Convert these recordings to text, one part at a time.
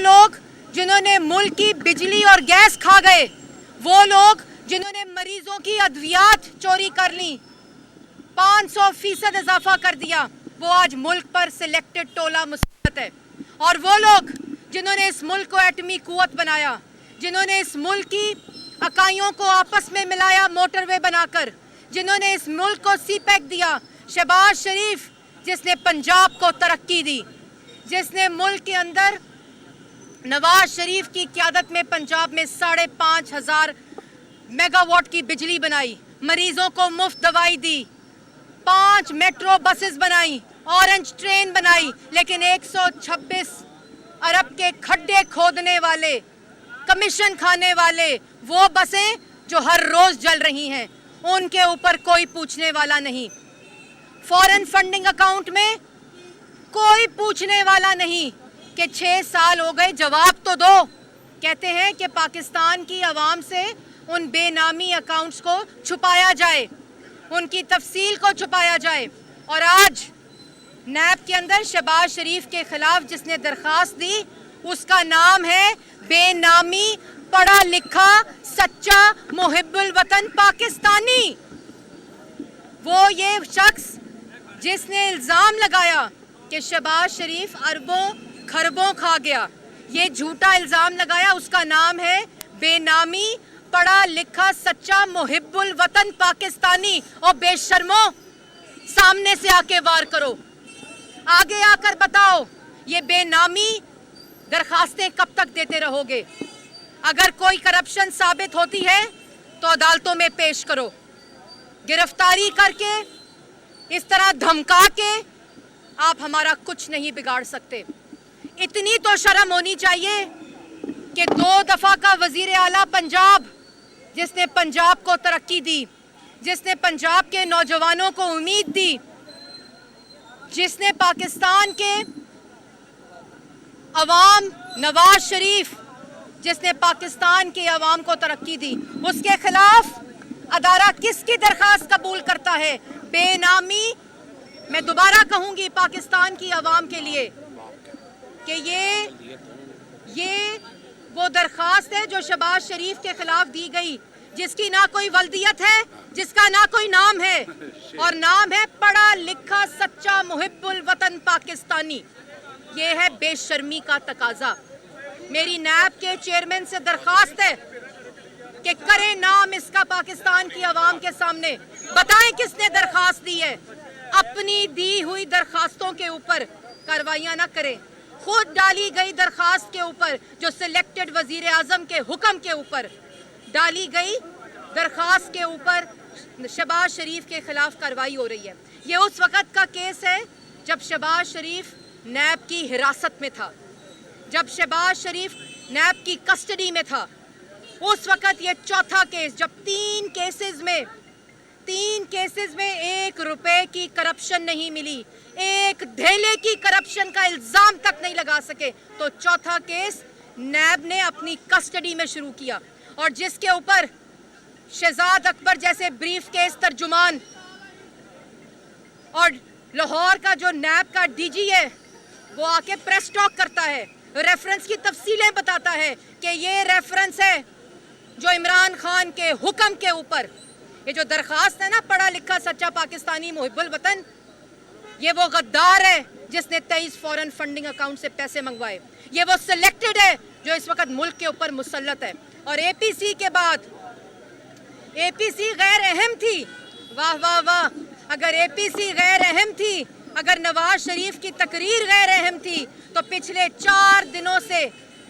लोग जिन्होंने मुल्क की बिजली और गैस खा गए, वो लोग जिन्होंने मरीजों की अद्वियात चोरी कर ली, 500% इजाफा कर दिया, वो आज मुल्क पर सिलेक्टेड टोला मुसल्लत है। और वो लोग जिन्होंने इस मुल्क को एटमी कुव्वत बनाया, जिन्होंने इस मुल्क की इकाइयों को आपस में मिलाया मोटरवे बनाकर, जिन्होंने इस मुल्क को सीपैक दिया, शहबाज शरीफ जिसने पंजाब को तरक्की दी, जिसने मुल्क के अंदर नवाज शरीफ की क़यादत में पंजाब में 5,500 मेगावाट की बिजली बनाई, मरीजों को मुफ्त दवाई दी, 5 मेट्रो बसेस बनाई, ऑरेंज ट्रेन बनाई, लेकिन 126 अरब के खड्डे खोदने वाले, कमीशन खाने वाले वो बसें जो हर रोज जल रही हैं, उनके ऊपर कोई पूछने वाला नहीं। फॉरेन फंडिंग अकाउंट में कोई पूछने वाला नहीं कि 6 साल हो गए, जवाब तो दो। कहते हैं कि पाकिस्तान की आवाम से उन बेनामी अकाउंट्स को छुपाया जाए, उनकी तफसील को छुपाया जाए। और आज नैब के अंदर शहबाज शरीफ के खिलाफ जिसने दरखास्त दी, उसका नाम है बेनामी पढ़ा लिखा सच्चा मुहिब्बुल वतन पाकिस्तानी। वो ये शख्स जिसने इल्ज़ाम लगाया कि शहबाज शरीफ अरबों खरबों खा गया, ये झूठा इल्ज़ाम लगाया, उसका नाम है बेनामी पढ़ा लिखा सच्चा मुहिब्बुल वतन पाकिस्तानी। और बेशर्मो, सामने से आके वार करो, आगे आकर बताओ ये बेनामी दरखास्तें कब तक देते रहोगे? अगर कोई करप्शन साबित होती है तो अदालतों में पेश करो। गिरफ्तारी करके, इस तरह धमका के आप हमारा कुछ नहीं बिगाड़ सकते। इतनी तो शर्म होनी चाहिए कि 2 दफा का वजीर आला पंजाब, जिसने पंजाब को तरक्की दी, जिसने पंजाब के नौजवानों को उम्मीद दी, जिसने पाकिस्तान के अवाम, नवाज शरीफ जिसने पाकिस्तान के अवाम को तरक्की दी, उसके खिलाफ अदारा किसकी दरखास्त कबूल करता है? बेनामी। मैं दोबारा कहूंगी पाकिस्तान की अवाम के लिए कि ये वो दरखास्त है जो शहबाज शरीफ के खिलाफ दी गई, जिसकी ना कोई वल्दियत है, जिसका ना कोई नाम है, और नाम है पढ़ा लिखा सच्चा मुहिब्बुल वतन पाकिस्तानी। ये है बेशर्मी का तकाजा। मेरी नैब के चेयरमैन से दरखास्त है कि करें नाम इसका पाकिस्तान की आवाम के सामने, बताएं किसने दरखास्त दी है। अपनी दी हुई दरखास्तों के ऊपर कार्रवाइयां ना करें, खुद डाली गई दरखास्त के ऊपर, जो सिलेक्टेड वजीर आजम के हुक्म के ऊपर डाली गई दरखास्त के ऊपर शहबाज शरीफ के खिलाफ कार्रवाई हो रही है। ये उस वक़्त का केस है जब शहबाज शरीफ नैब की हिरासत में था, जब शहबाज शरीफ नैब की कस्टडी में था। उस वक़्त ये चौथा केस, जब 3 केसेस में 1 रुपए की करप्शन नहीं मिली, 1 धेले की करप्शन का इल्ज़ाम तक नहीं लगा सके, तो चौथा केस नैब ने अपनी कस्टडी में शुरू किया, और जिसके ऊपर शहजाद अकबर जैसे ब्रीफ केस तर्जुमान और लाहौर का जो नैब का डीजी है, वो आके प्रेस टॉक करता है, रेफरेंस की तफसीलें बताता है कि ये रेफरेंस है जो इमरान खान के हुक्म के ऊपर, ये जो दरखास्त है ना पढ़ा लिखा सच्चा पाकिस्तानी मुहिब्बुल वतन, ये वो गद्दार है जिसने 23 फॉरेन फंडिंग अकाउंट से पैसे मंगवाए। ये वो सिलेक्टेड है जो इस वक्त मुल्क के ऊपर मुसल्लत है। और एपीसी के बाद, एपीसी गैर अहम थी, वाह वाह वाह, अगर एपीसी गैर अहम थी, अगर नवाज शरीफ की तकरीर गैर अहम थी, तो पिछले 4 दिनों से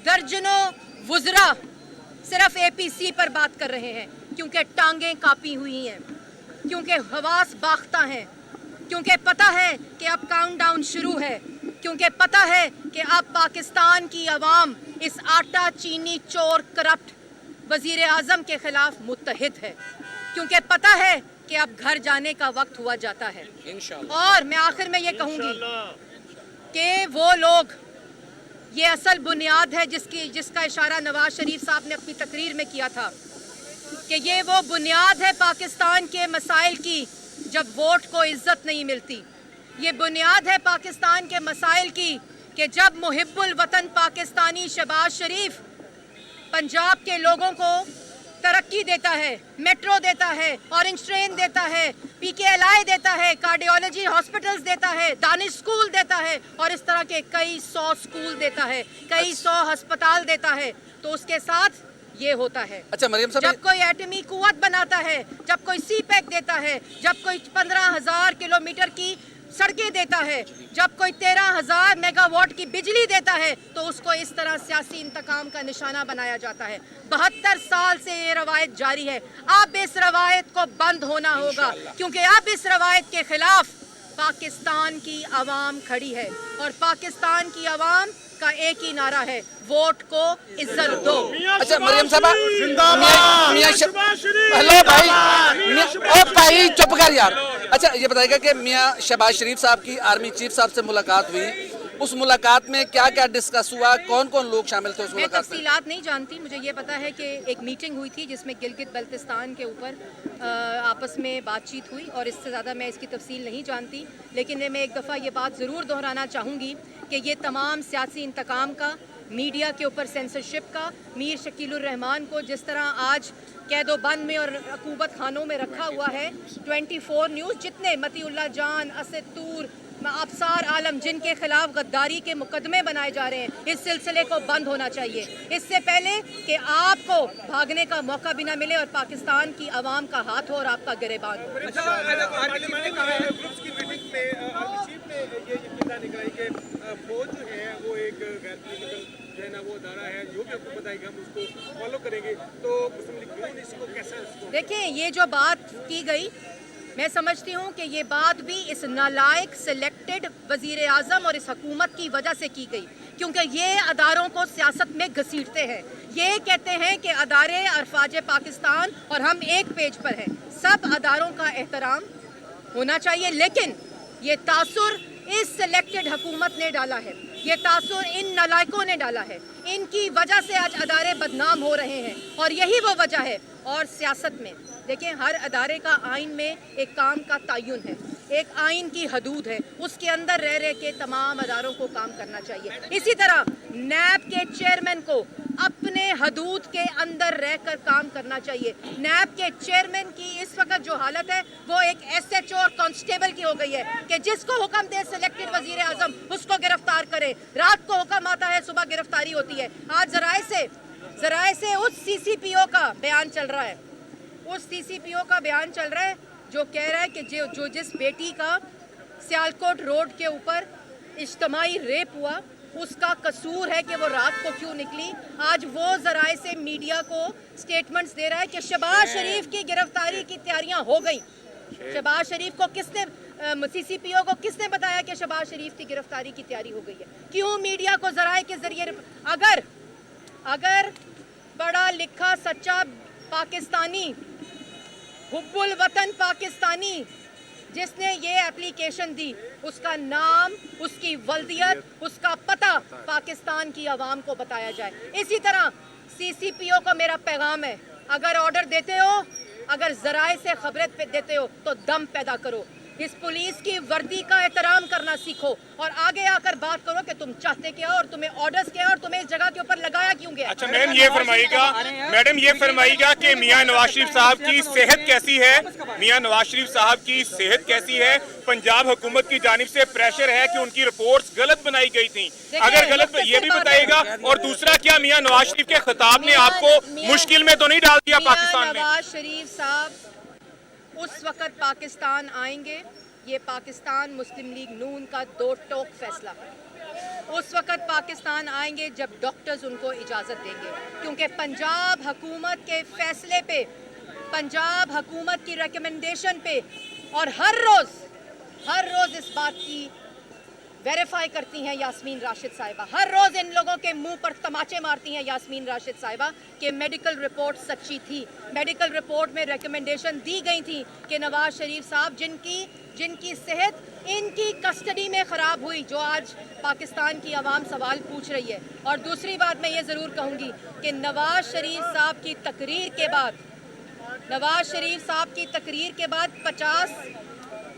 दर्जनों वुज़रा सिर्फ एपीसी पर बात कर रहे हैं, क्योंकि टांगें कांपी हुई हैं, क्योंकि हवास बाख्ता हैं, क्योंकि पता है कि अब काउंटडाउन शुरू है, क्योंकि पता है कि अब पाकिस्तान की आवाम इस आटा चीनी चोर करप्ट वजीर आजम के खिलाफ मुत्तहिद है, क्योंकि पता है कि अब घर जाने का वक्त हुआ जाता है। और मैं आखिर में ये कहूँगी कि वो लोग, ये असल बुनियाद है जिसका इशारा नवाज शरीफ साहब ने अपनी तकरीर में किया था, कि ये वो बुनियाद है पाकिस्तान के मसाइल की जब वोट को इज्जत नहीं मिलती। ये बुनियाद है पाकिस्तान के मसाइल की کہ جب محب الوطن پاکستانی شہباز شریف पंजाब के लोगों को तरक्की देता है, मेट्रो देता है, ऑरेंज ट्रेन देता है, PKLI देता है, कार्डियोलॉजी हॉस्पिटल्स देता है, दानिश स्कूल देता है और इस तरह के कई 100 स्कूल देता है, कई 100 अस्पताल देता है, तो उसके साथ ये होता है। अच्छा मरियम साहब, जब कोई एटमी कुव्वत बनाता है, जब कोई CPEC देता है, जब कोई 15,000 किलोमीटर की सड़कें देता है, जब कोई 13,000 मेगावाट की बिजली देता है, तो उसको इस तरह सियासी इंतकाम का निशाना बनाया जाता है। 72 साल से ये रवायत जारी है। अब इस रवायत को बंद होना होगा, क्योंकि अब इस रवायत के खिलाफ पाकिस्तान की आवाम खड़ी है और पाकिस्तान की आवाम का एक ही नारा है, वोट को इज्जत दो। अच्छा मरियम साहब, हेलो भाई, ओ भाई चुप कर यार। अच्छा ये बताइएगा कि मियां शहबाज शरीफ साहब की आर्मी चीफ साहब से मुलाकात हुई, उस मुलाकात में क्या क्या डिस्कस हुआ, कौन कौन लोग शामिल थे उस मैं मुलाकात में? तफसीलात नहीं जानती, मुझे ये पता है कि एक मीटिंग हुई थी जिसमें गिलगित बल्तिस्तान के ऊपर आपस में बातचीत हुई और इससे ज़्यादा मैं इसकी तफसील नहीं जानती। लेकिन मैं एक दफ़ा ये बात ज़रूर दोहराना चाहूँगी कि ये तमाम सियासी इंतकाम का, मीडिया के ऊपर सेंसरशिप का, मीर शकीलुर रहमान को जिस तरह आज कैदो बंद में और अकूबत खानों में रखा हुआ है, 24 न्यूज़ जितने मतीउल्लाह जान, असद तूर, अबसार आलम जिनके खिलाफ गद्दारी के मुकदमे बनाए जा रहे हैं, इस सिलसिले को बंद होना चाहिए, इससे पहले कि आपको भागने का मौका भी ना मिले और पाकिस्तान की आवाम का हाथ हो और आपका गिरेबान हो। देखिए ये जो बात की गई, मैं समझती हूँ कि ये बात भी इस नालायक सिलेक्टेड वज़ीर आज़म और इस हुकूमत की वजह से की गई, क्योंकि ये अदारों को सियासत में घसीटते हैं। ये कहते हैं कि अदारे अरफाज पाकिस्तान और हम एक पेज पर हैं, सब अदारों का एहतराम होना चाहिए, लेकिन ये तासुर इस सिलेक्टेड हुकूमत ने डाला है, ये तासुर इन नालायकों ने डाला है, इनकी वजह से आज अदारे बदनाम हो रहे हैं और यही वो वजह है। और सियासत में देखिए, हर अदारे का आइन में एक काम का तयन है, एक आइन की हदूद है, उसके अंदर रह रह के तमाम अदारों को काम करना चाहिए। इसी तरह नैब के चेयरमैन को अपने हदूद के अंदर रहकर काम करना चाहिए। नैब के चेयरमैन की इस वक्त जो हालत है वो एक SHO और कांस्टेबल की हो गई है कि जिसको हुक्म दे सिलेक्टेड वजीर आजम उसको गिरफ्तार करे, रात को हुक्म आता है, सुबह गिरफ्तारी होती है। आज जराए से उस CCPO का बयान चल रहा है, उस CCPO का बयान चल रहा है जो कह रहा है कि जो जिस बेटी का सियालकोट रोड के ऊपर इज्तमाई रेप हुआ, उसका कसूर है कि वो रात को क्यों निकली। आज वो जराए से मीडिया को स्टेटमेंट्स दे रहा है कि शहबाज शरीफ की गिरफ्तारी की तैयारियां हो गई। शहबाज शरीफ को किसने, CCPO को किसने बताया कि शहबाज शरीफ की गिरफ्तारी की तैयारी हो गई है? क्यों मीडिया को जराए के जरिए, अगर बड़ा लिखा सच्चा पाकिस्तानी, हुब्बुल वतन पाकिस्तानी जिसने ये एप्लीकेशन दी, उसका नाम, उसकी वल्दियत, उसका पता पाकिस्तान की आवाम को बताया जाए। इसी तरह CCPO को मेरा पैगाम है, अगर ऑर्डर देते हो, अगर जराए से खबरें देते हो तो दम पैदा करो, इस पुलिस की वर्दी का एहतराम करना सीखो और आगे आकर बात करो कि तुम चाहते क्या और तुम्हें ऑर्डर्स क्या और तुम्हें इस जगह के ऊपर लगाया क्यों गया। अच्छा मैडम ये फरमाइएगा कि मियां नवाज शरीफ साहब की सेहत कैसी है? मियां नवाज शरीफ साहब की सेहत कैसी है? पंजाब हुकूमत की जानिब से प्रेशर है कि उनकी रिपोर्ट्स गलत बनाई गई थी, अगर गलत ये भी बताइएगा। और दूसरा, क्या मियां नवाज शरीफ के खिताब ने आपको मुश्किल में तो नहीं डाल दिया पाकिस्तान में? नवाज शरीफ साहब उस वक्त पाकिस्तान आएंगे, ये पाकिस्तान मुस्लिम लीग नून का 2 टोक फैसला है। उस वक्त पाकिस्तान आएंगे जब डॉक्टर्स उनको इजाज़त देंगे, क्योंकि पंजाब हुकूमत के फैसले पे, पंजाब हुकूमत की रिकमेंडेशन पे और हर रोज़ इस बात की वेरीफाई करती हैं यास्मीन राशिद साहिबा, हर रोज़ इन लोगों के मुंह पर तमाचे मारती हैं यास्मीन राशिद साहिबा कि मेडिकल रिपोर्ट सच्ची थी। मेडिकल रिपोर्ट में रिकमेंडेशन दी गई थी कि नवाज शरीफ साहब जिनकी सेहत इनकी कस्टडी में ख़राब हुई, जो आज पाकिस्तान की आवाम सवाल पूछ रही है। और दूसरी बात मैं ये ज़रूर कहूँगी कि नवाज शरीफ साहब की तकरीर के बाद 50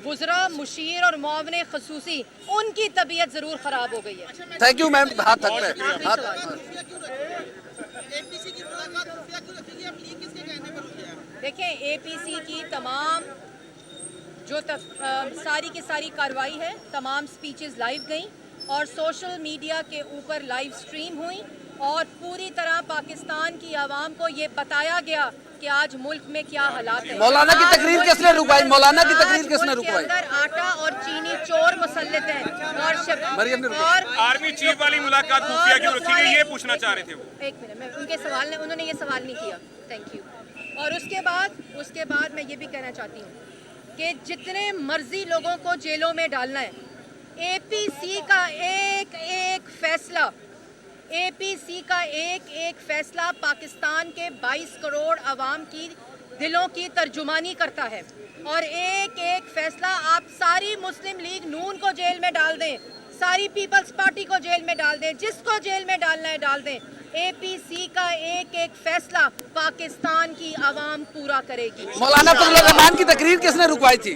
वुज़रा, मुशीर और मुआवन खसूसी उनकी तबीयत ज़रूर ख़राब हो गई है। थैंक यू मैम, हाथ थक पे आखिरी हाथ सवाल। एपीसी की मुलाकात खुफिया क्यों रखी गई? अब लीक किसके कहने पर हुई है? देखें, एपीसी की तमाम जो सारी की सारी कार्रवाई है, तमाम स्पीचेस लाइव गई और सोशल मीडिया के ऊपर लाइव स्ट्रीम हुई और पूरी तरह पाकिस्तान की आवाम को ये बताया गया कि आज मुल्क में क्या हालात है। मौलाना की आज तकरीर मुल्क किसने रुकवाई? के मौलाना की अंदर- तकरीर आज किसने मुल्क के रुकवाई? अंदर आटा और चीनी चोर मुसल्लित हैं मरियम ने और आर्मी चीफ वाली मुलाकात खुफिया क्यों रखी गई, ये पूछना चाह रहे थे वो। एक मिनट, मैं उनके सवाल ने उन्होंने ये सवाल नहीं किया। Thank you. और उसके बाद मैं ये भी कहना चाहती हूँ कि जितने मर्जी लोगों को जेलों में डालना है, एपीसी का एक एक फैसला पाकिस्तान के 22 करोड़ अवाम की दिलों की तर्जुमानी करता है और एक एक फैसला आप सारी मुस्लिम लीग नून को जेल में डाल दें, सारी पीपल्स पार्टी को जेल में डाल दें, जिसको जेल में डालना है डाल दें, एपीसी का एक एक फैसला पाकिस्तान की आवाम पूरा करेगी। मौलाना फजल रहमान की तकरीर किसने रुकवाई थी?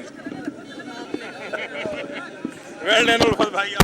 वेल डन उल्फत भाई।